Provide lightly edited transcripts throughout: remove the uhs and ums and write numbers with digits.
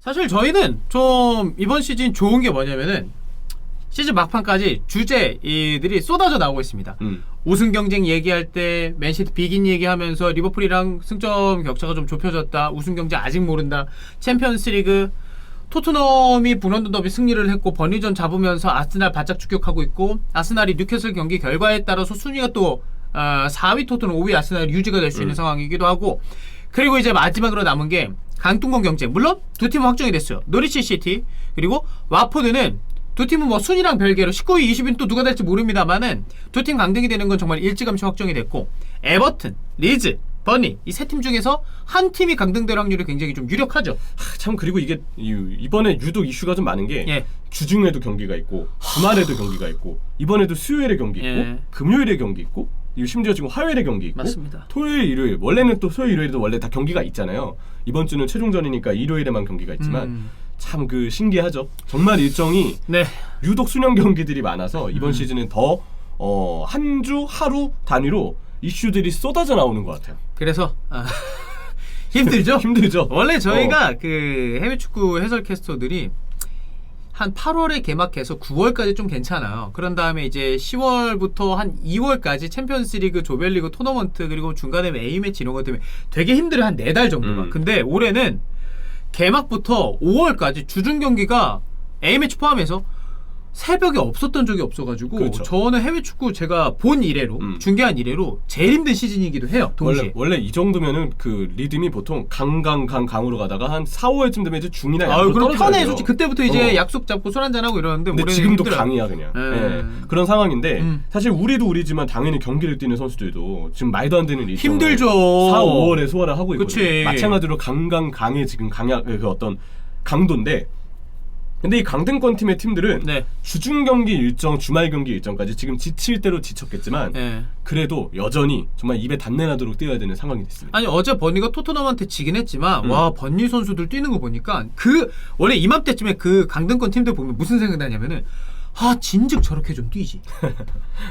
사실 저희는 좀 이번 시즌 좋은 게 뭐냐면은 시즌 막판까지 주제들이 쏟아져 나오고 있습니다. 우승 경쟁 얘기할 때 맨시티 비긴 얘기하면서 리버풀이랑 승점 격차가 좀 좁혀졌다. 우승 경쟁 아직 모른다. 챔피언스리그 토트넘이 북런던 더비 승리를 했고 번리전 잡으면서 아스날 바짝 추격하고 있고 아스날이 뉴캐슬 경기 결과에 따라서 순위가 또 4위 토트넘 5위 아스날 유지가 될 수 있는 상황이기도 하고 그리고 이제 마지막으로 남은 게 강등권 경쟁. 물론 두 팀은 확정이 됐어요. 노리치 시티 그리고 와포드는 두 팀은 뭐 순위랑 별개로 19위, 20위는 또 누가 될지 모릅니다만은 두 팀 강등이 되는 건 정말 일찌감치 확정이 됐고 에버튼, 리즈, 버니 이 세 팀 중에서 한 팀이 강등될 확률이 굉장히 좀 유력하죠. 참 그리고 이게 이번에 유독 이슈가 좀 많은 게 예. 주중에도 경기가 있고 주말에도 경기가 있고 이번에도 수요일에 경기 있고 예. 금요일에 경기 있고 심지어 지금 화요일에 경기 있고 맞습니다. 토요일, 일요일 원래는 또 수요일, 일요일에도 원래 다 경기가 있잖아요. 이번 주는 최종전이니까 일요일에만 경기가 있지만 참 그 신기하죠. 정말 일정이 네. 유독 수년 경기들이 많아서 이번 시즌은 더 한 주 하루 단위로 이슈들이 쏟아져 나오는 것 같아요. 그래서 힘들죠? 힘들죠. 원래 저희가 그 해외 축구 해설 캐스터들이 한 8월에 개막해서 9월까지 좀 괜찮아요. 그런 다음에 이제 10월부터 한 2월까지 챔피언스리그, 조별리그, 토너먼트 그리고 중간에 A매치 이런 것 때문에 되게 힘들어요. 한 4달 정도가. 근데 올해는 개막부터 5월까지 주중 경기가 A매치 포함해서 새벽에 없었던 적이 없어가지고 그렇죠. 저는 해외 축구 제가 본 이래로 중계한 이래로 제일 힘든 시즌이기도 해요. 동시에. 원래 이 정도면은 그 리듬이 보통 강으로 가다가 한 4, 5회쯤 되면 이제 중이나 약으로 그럼 떨어져야 편해 돼요. 솔직히 그때부터 이제 약속 잡고 술 한잔 하고 이러는데 근데 올해는 지금도 힘들어요. 강이야 그냥. 예. 그런 상황인데 사실 우리지만 당연히 경기를 뛰는 선수들도 지금 말도 안 되는 일정을 힘들죠. 4, 5월에 소화를 하고 있거든요. 그치. 마찬가지로 강의 지금 그 어떤 강도인데 근데 이 강등권 팀의 팀들은 네. 주중 경기 일정, 주말 경기 일정까지 지금 지칠 대로 지쳤겠지만 네. 그래도 여전히 정말 입에 단내 나도록 뛰어야 되는 상황이 됐습니다. 아니 어제 버니가 토트넘한테 지긴 했지만 와 버니 선수들 뛰는 거 보니까 그 원래 이맘때쯤에 그 강등권 팀들 보면 무슨 생각나냐면은 진즉 저렇게 좀 뛰지.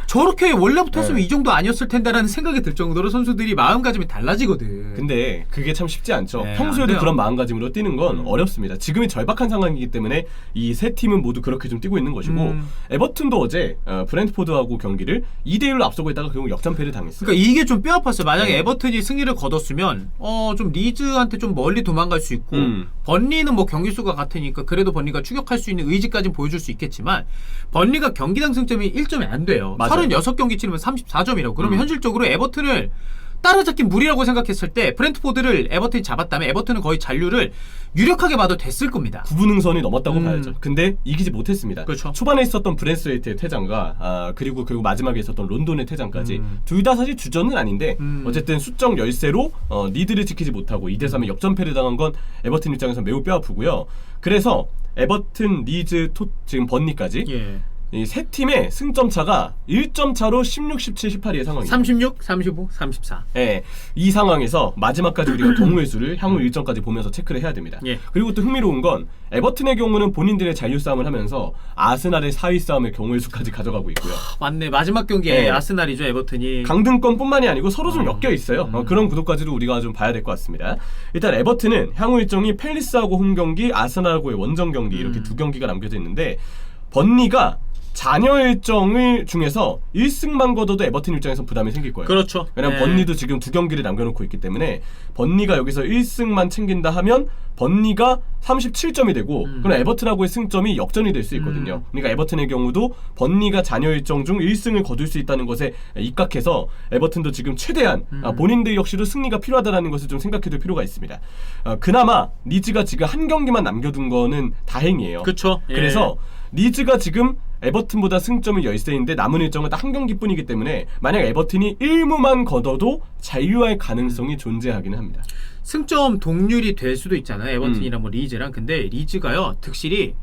저렇게 원래부터 했으면 이 정도 아니었을 텐데라는 생각이 들 정도로 선수들이 마음가짐이 달라지거든. 근데 그게 참 쉽지 않죠. 네, 안 평소에도 돼요. 그런 마음가짐으로 뛰는 건 어렵습니다. 지금이 절박한 상황이기 때문에 이 세 팀은 모두 그렇게 좀 뛰고 있는 것이고 에버튼도 어제 브랜트포드하고 경기를 2대1로 앞서고 있다가 결국 역전패를 당했어요. 그러니까 이게 좀 뼈아팠어요. 만약에 네. 에버튼이 승리를 거뒀으면 좀 리즈한테 좀 멀리 도망갈 수 있고 번리는 뭐 경기 수가 같으니까 그래도 번리가 추격할 수 있는 의지까지는 보여줄 수 있겠지만 번리가 경기당 승점이 1점이 안 돼요. 맞아요. 36경기 치르면 34점이라고. 그러면 현실적으로 에버튼을 따라잡긴 무리라고 생각했을 때 브랜트포드를 에버튼이 잡았다면 에버튼은 거의 잔류를 유력하게 봐도 됐을 겁니다. 9분응선이 넘었다고 봐야죠. 근데 이기지 못했습니다. 그렇죠. 초반에 있었던 브랜스웨이트의 퇴장과 그리고 결국 마지막에 있었던 론돈의 퇴장까지 둘 다 사실 주전은 아닌데 어쨌든 수적 열세로 리드를 지키지 못하고 2대3의 역전패를 당한 건 에버튼 입장에서 매우 뼈아프고요. 그래서 에버튼, 리즈, 지금 번니까지 예. 이 세 팀의 승점 차가 1점 차로 16, 17, 18의 상황입니다. 36, 35, 34. 예, 이 상황에서 마지막까지 우리가 경우의 수를 향후 일정까지 보면서 체크를 해야 됩니다. 예. 그리고 또 흥미로운 건 에버튼의 경우는 본인들의 자유 싸움을 하면서 아스날의 4위 싸움의 경우의 수까지 가져가고 있고요. 맞네. 마지막 경기에 네. 아스날이죠. 에버튼이. 강등권뿐만이 아니고 서로 좀 엮여 있어요. 그런 구도까지도 우리가 좀 봐야 될 것 같습니다. 일단 에버튼은 향후 일정이 팰리스하고 홈 경기, 아스날하고의 원정 경기 이렇게 두 경기가 남겨져 있는데 번니가 잔여 일정을 중에서 1승만 거둬도 에버튼 입장에서 부담이 생길 거예요. 그렇죠. 왜냐면 네. 번니도 지금 두 경기를 남겨놓고 있기 때문에 번니가 여기서 1승만 챙긴다 하면 번니가 37점이 되고 그럼 에버튼하고의 승점이 역전이 될 수 있거든요. 그러니까 에버튼의 경우도 번니가 잔여 일정 중 1승을 거둘 수 있다는 것에 입각해서 에버튼도 지금 최대한 본인들 역시도 승리가 필요하다는 것을 좀 생각해둘 필요가 있습니다. 그나마 리즈가 지금 한 경기만 남겨둔 거는 다행이에요. 그렇죠. 예. 그래서 리즈가 지금 에버튼보다 승점이 열세인데 남은 일정은 딱 한 경기뿐이기 때문에 만약 에버튼이 1무만 거둬도 잔류할 가능성이 존재하기는 합니다. 승점 동률이 될 수도 있잖아요. 에버튼이랑 뭐 리즈랑. 근데 리즈가요. 득실이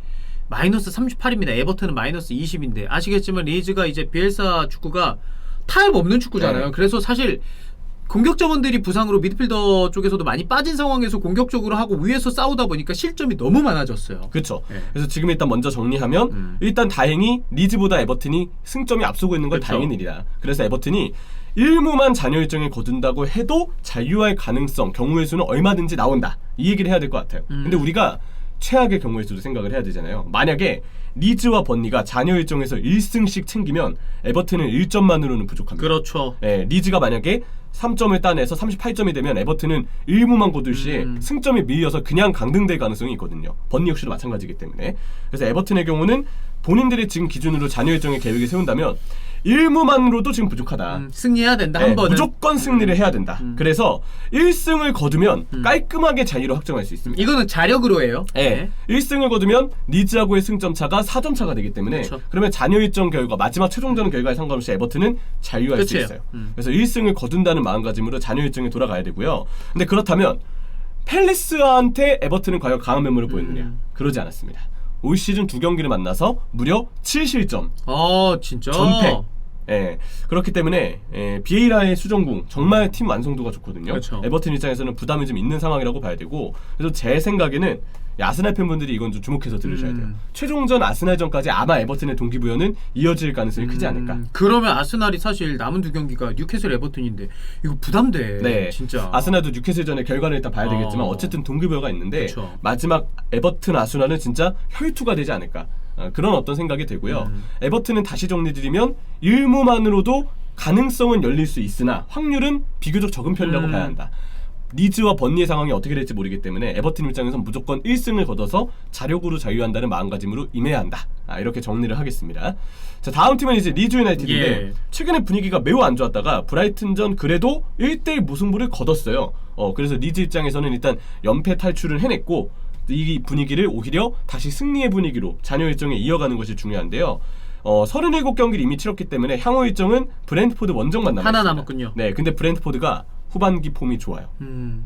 마이너스 38입니다. 에버튼은 마이너스 20인데 아시겠지만 리즈가 이제 비엘사 축구가 타협 없는 축구잖아요. 네. 그래서 사실 공격 자원들이 부상으로 미드필더 쪽에서도 많이 빠진 상황에서 공격적으로 하고 위에서 싸우다 보니까 실점이 너무 많아졌어요. 그렇죠. 네. 그래서 지금 일단 먼저 정리하면 일단 다행히 리즈보다 에버튼이 승점이 앞서고 있는 건 그쵸. 다행인 일이다. 그래서 에버튼이 1무만 잔여 일정을 거둔다고 해도 잔류할 가능성, 경우의 수는 얼마든지 나온다. 이 얘기를 해야 될 것 같아요. 근데 우리가 최악의 경우의 수도 생각을 해야 되잖아요. 만약에 리즈와 번니가 잔여 일정에서 1승씩 챙기면 에버튼은 1점만으로는 부족합니다. 그렇죠. 예, 리즈가 만약에 3점을 따내서 38점이 되면 에버튼은 1무만 거둘 시에 승점이 밀려서 그냥 강등될 가능성이 있거든요. 번니 역시도 마찬가지이기 때문에. 그래서 에버튼의 경우는 본인들이 지금 기준으로 잔여 일정의 계획을 세운다면 1무만으로도 지금 부족하다. 승리해야 된다. 네, 한 번은. 무조건 승리를 해야 된다. 그래서 1승을 거두면 깔끔하게 자리로 확정할 수 있습니다. 이거는 자력으로 해요. 네. 1승을 거두면 리즈하고의 승점 차가 4점 차가 되기 때문에 그렇죠. 그러면 잔여 일정 결과 마지막 최종전 결과에 상관없이 에버튼은 자유할 수 끝이에요. 있어요. 그래서 1승을 거둔다는 마음가짐으로 잔여 일정에 돌아가야 되고요. 근데 그렇다면 팰리스한테 에버튼은 과연 강한 면모를 보였느냐? 그러지 않았습니다. 올 시즌 2경기를 만나서 무려 7실점. 진짜. 전패. 예, 그렇기 때문에 비에이라의 수정궁 정말 팀 완성도가 좋거든요. 그렇죠. 에버튼 입장에서는 부담이 좀 있는 상황이라고 봐야 되고, 그래서 제 생각에는 아스날 팬분들이 이건 좀 주목해서 들으셔야 돼요. 최종전 아스날전까지 아마 에버튼의 동기부여는 이어질 가능성이 크지 않을까. 그러면 아스날이 사실 남은 2경기가 뉴캐슬 에버튼인데 이거 부담돼. 네, 진짜. 아스날도 뉴캐슬전의 결과를 일단 봐야 되겠지만 어쨌든 동기부여가 있는데 그쵸. 마지막 에버튼 아스날은 진짜 혈투가 되지 않을까. 그런 어떤 생각이 들고요. 에버튼은 다시 정리드리면 1무만으로도 가능성은 열릴 수 있으나 확률은 비교적 적은 편이라고 봐야 한다. 리즈와 번니의 상황이 어떻게 될지 모르기 때문에 에버튼 입장에서는 무조건 1승을 거둬서 자력으로 자유한다는 마음가짐으로 임해야 한다. 이렇게 정리를 하겠습니다. 자, 다음 팀은 이제 리즈 유나이티드인데 예. 최근에 분위기가 매우 안 좋았다가 브라이튼전 그래도 1대1 무승부를 거뒀어요. 그래서 리즈 입장에서는 일단 연패 탈출을 해냈고 이 분위기를 오히려 다시 승리의 분위기로 잔여 일정에 이어가는 것이 중요한데요. 37경기를 이미 치렀기 때문에 향후 일정은 브랜트포드 원정만 남았습니다. 하나 남았군요. 네, 근데 브랜트포드가 후반기 폼이 좋아요.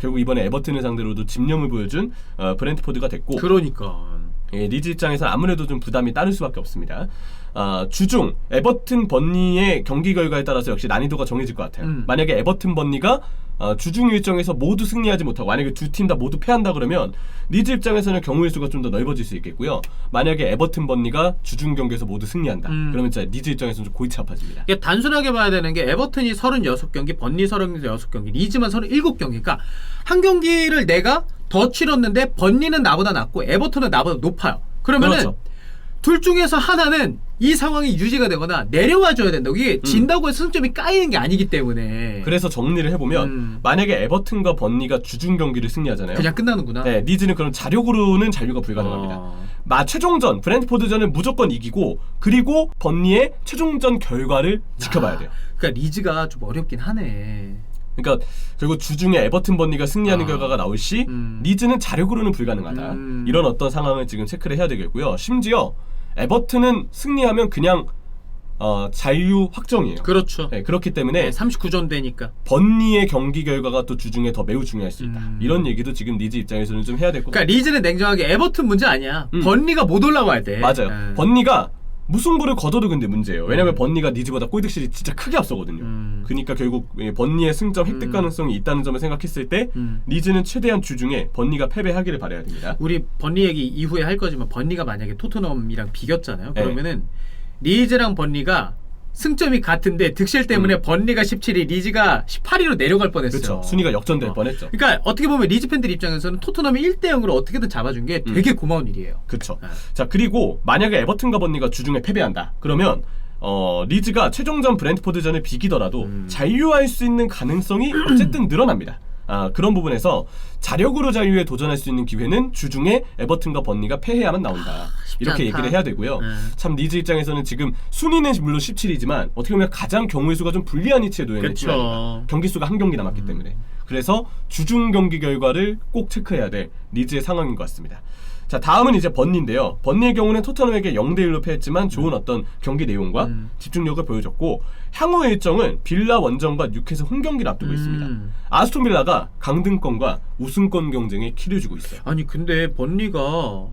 결국 이번에 에버튼을 상대로도 집념을 보여준 브랜트포드가 됐고, 그러니까. 리즈 입장에서는 아무래도 좀 부담이 따를 수밖에 없습니다. 주중 에버튼 번니의 경기 결과에 따라서 역시 난이도가 정해질 것 같아요. 만약에 에버튼 번니가 주중 일정에서 모두 승리하지 못하고 만약에 두 팀 다 모두 패한다 그러면 리즈 입장에서는 경우의 수가 좀 더 넓어질 수 있겠고요. 만약에 에버튼 번니가 주중 경기에서 모두 승리한다 그러면 진짜 리즈 입장에서는 좀 골치 아파집니다. 이게 단순하게 봐야 되는 게 에버튼이 36경기, 번니 36경기, 리즈만 37경기. 그러니까 한 경기를 내가 더 치렀는데 번니는 나보다 낮고 에버튼은 나보다 높아요. 그러면은 그렇죠. 둘 중에서 하나는 이 상황이 유지가 되거나 내려와 줘야 된다. 이게 진다고 해서 승점이 까이는 게 아니기 때문에. 그래서 정리를 해보면 만약에 에버튼과 번니가 주중 경기를 승리하잖아요. 그냥 끝나는구나. 네, 리즈는 그럼 자력으로는 잔류가 불가능합니다. 최종전 브랜트포드전은 무조건 이기고 그리고 번니의 최종전 결과를 지켜봐야 돼요. 그러니까 리즈가 좀 어렵긴 하네. 그러니까 결국 주중에 에버튼 번니가 승리하는 결과가 나올 시 리즈는 자력으로는 불가능하다. 이런 어떤 상황을 지금 체크를 해야 되겠고요. 심지어 에버튼은 승리하면 그냥 잔류 확정이에요. 그렇죠. 네, 그렇기 때문에 39점 되니까. 번니의 경기 결과가 또 주중에 더 매우 중요할 수 있다. 이런 얘기도 지금 리즈 입장에서는 좀 해야 될 것 같아요. 그러니까 리즈는 냉정하게 에버튼 문제 아니야. 번니가 못 올라와야 돼. 맞아요. 번니가 무승부를 거둬도 근데 문제예요. 왜냐면 번니가 리즈보다 골득실이 진짜 크게 앞서거든요. 그러니까 결국 번니의 승점 획득 가능성이 있다는 점을 생각했을 때 리즈는 최대한 주중에 번니가 패배하기를 바라야 됩니다. 우리 번니 얘기 이후에 할 거지만 번니가 만약에 토트넘이랑 비겼잖아요. 그러면은 리즈랑 번니가 승점이 같은데 득실 때문에 번니가 17위, 리즈가 18위로 내려갈 뻔했어요. 그렇죠. 순위가 역전될 뻔했죠. 그러니까 어떻게 보면 리즈 팬들 입장에서는 토트넘이 1대0으로 어떻게든 잡아준 게 되게 고마운 일이에요. 그렇죠. 자, 그리고 만약에 에버튼과 번니가 주중에 패배한다. 그러면 리즈가 최종전 브랜트포드전을 비기더라도 잔류할 수 있는 가능성이 어쨌든 늘어납니다. 그런 부분에서 자력으로 잔류에 도전할 수 있는 기회는 주중에 에버튼과 번니가 패해야만 나온다. 이렇게 않다. 얘기를 해야 되고요. 참 리즈 입장에서는 지금 순위는 물론 17위지만 어떻게 보면 가장 경우의 수가 좀 불리한 위치에 놓여 있는 팀이 아닙니다. 경기 수가 한 경기 남았기 때문에. 그래서 주중 경기 결과를 꼭 체크해야 될 리즈의 상황인 것 같습니다. 자, 다음은 이제 번니인데요. 번니의 경우는 토트넘에게 0대1로 패했지만 좋은 어떤 경기 내용과 집중력을 보여줬고 향후 일정은 빌라 원정과 뉴캐슬 홈경기를 앞두고 있습니다. 아스톤 빌라가 강등권과 우승권 경쟁에 키를 주고 있어요. 아니 근데 번니가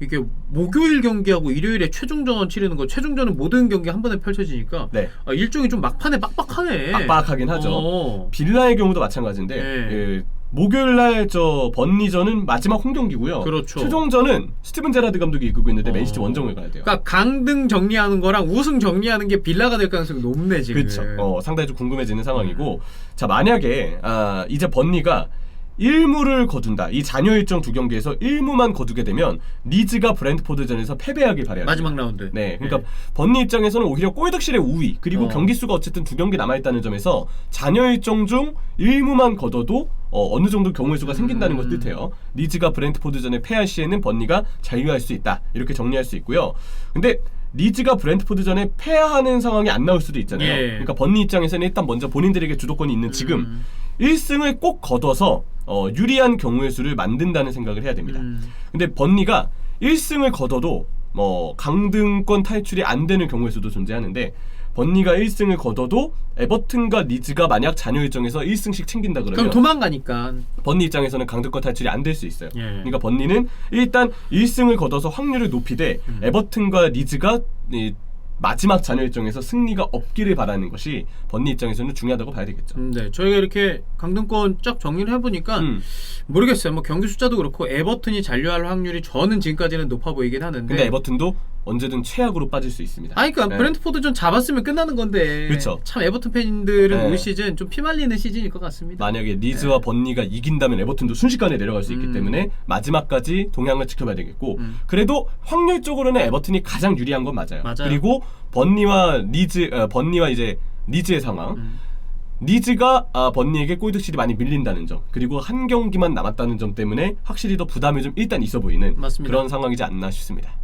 이게 목요일 경기하고 일요일에 최종전 치르는 거, 최종전은 모든 경기 한 번에 펼쳐지니까 네. 일정이 좀 막판에 빡빡하네. 빡빡하긴 하죠. 빌라의 경우도 마찬가지인데 목요일날 번니전은 마지막 홈경기고요. 그렇죠. 최종전은 스티븐 제라드 감독이 이끌고 있는데 맨시티 원정을 가야 돼요. 그러니까 강등 정리하는 거랑 우승 정리하는 게 빌라가 될 가능성이 높네 지금. 그렇죠. 상당히 좀 궁금해지는 상황이고 자, 만약에 이제 번니가 1무를 거둔다. 이 잔여 일정 두 경기에서 1무만 거두게 되면 리즈가 브랜트포드전에서 패배하길 바래요. 마지막 라운드. 네, 그러니까 번니 입장에서는 오히려 골득실의 우위 그리고 경기 수가 어쨌든 두 경기 남아 있다는 점에서 잔여 일정 중 1무만 거둬도 어느 정도 경우의 수가 생긴다는 걸 뜻해요. 리즈가 브랜트포드전에 패할 시에는 번니가 잔류할 수 있다. 이렇게 정리할 수 있고요. 근데 리즈가 브랜트포드전에 패하는 상황이 안 나올 수도 있잖아요. 예. 그러니까 번니 입장에서는 일단 먼저 본인들에게 주도권이 있는 지금 1승을 꼭 거둬서 유리한 경우의 수를 만든다는 생각을 해야 됩니다. 근데 번니가 1승을 거둬도 강등권 탈출이 안 되는 경우의 수도 존재하는데 번니가 1승을 거둬도 에버튼과 리즈가 만약 잔여 일정에서 1승씩 챙긴다 그러면 그럼 도망가니까. 번니 입장에서는 강등권 탈출이 안 될 수 있어요. 예. 그러니까 번니는 일단 1승을 거둬서 확률을 높이되 에버튼과 리즈가 마지막 잔여 일정에서 승리가 없기를 바라는 것이 번니 입장에서는 중요하다고 봐야 되겠죠. 네, 저희가 이렇게 강등권 쫙 정리를 해보니까 모르겠어요. 뭐 경기 숫자도 그렇고 에버튼이 잔류할 확률이 저는 지금까지는 높아 보이긴 하는데. 근데 에버튼도 언제든 최악으로 빠질 수 있습니다. 아니 그러니까 네. 브랜트포드전 잡았으면 끝나는 건데. 그렇죠. 참 에버튼 팬들은 네. 올 시즌 좀 피말리는 시즌일 것 같습니다. 만약에 리즈와 번니가 이긴다면 에버튼도 순식간에 내려갈 수 있기 때문에 마지막까지 동향을 지켜봐야 되겠고 그래도 확률적으로는 에버튼이 가장 유리한 건 맞아요. 맞아요. 그리고 번니와 이제 리즈의 상황 리즈가 번니에게 골득실이 많이 밀린다는 점 그리고 한 경기만 남았다는 점 때문에 확실히 더 부담이 좀 일단 있어 보이는 맞습니다. 그런 상황이지 않나 싶습니다.